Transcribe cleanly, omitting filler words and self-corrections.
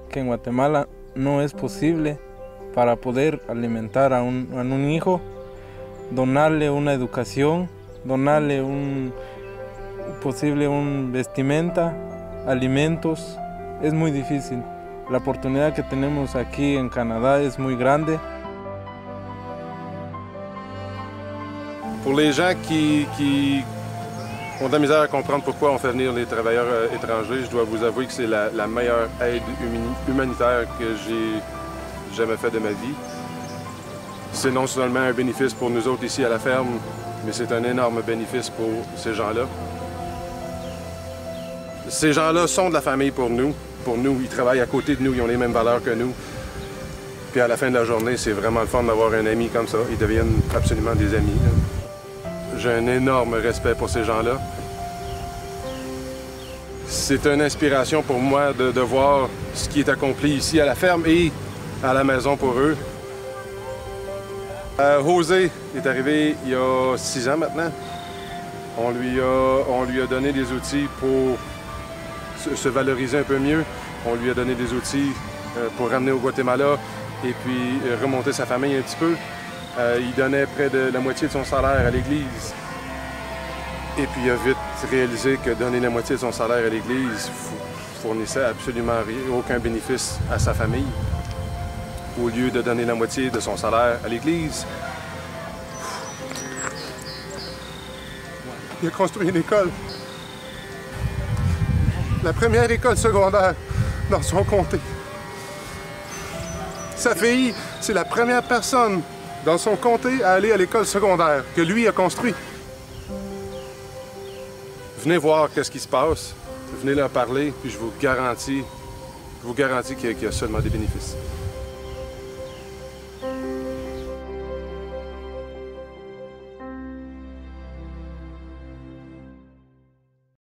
que en Guatemala no es posible para poder alimentar a un hijo, donarle una educación, donarle un vestimenta, alimentos, es muy difícil. La oportunidad que tenemos aquí en Canadá es muy grande. Pour les gens qui ont de la misère à comprendre pourquoi on fait venir les travailleurs étrangers, je dois vous avouer que c'est la meilleure aide humanitaire que j'ai jamais fait de ma vie. C'est non seulement un bénéfice pour nous autres ici à la ferme, mais c'est un énorme bénéfice pour ces gens-là. Ces gens-là sont de la famille pour nous. Pour nous, ils travaillent à côté de nous, ils ont les mêmes valeurs que nous. Puis à la fin de la journée, c'est vraiment le fun d'avoir un ami comme ça. Ils deviennent absolument des amis. J'ai un énorme respect pour ces gens-là. C'est une inspiration pour moi de voir ce qui est accompli ici à la ferme et à la maison pour eux. José est arrivé il y a 6 ans maintenant. On lui a donné des outils pour se valoriser un peu mieux. On lui a donné des outils pour ramener au Guatemala et puis remonter sa famille un petit peu. Il donnait près de la moitié de son salaire à l'Église. Et puis il a vite réalisé que donner la moitié de son salaire à l'Église fournissait absolument aucun bénéfice à sa famille. Au lieu de donner la moitié de son salaire à l'Église, il a construit une école. La première école secondaire dans son comté. Sa fille, c'est la première personne dans son comté à aller à l'école secondaire que lui a construit. Venez voir qu'est-ce qui se passe, venez leur parler, puis je vous garantis qu'il y a seulement des bénéfices.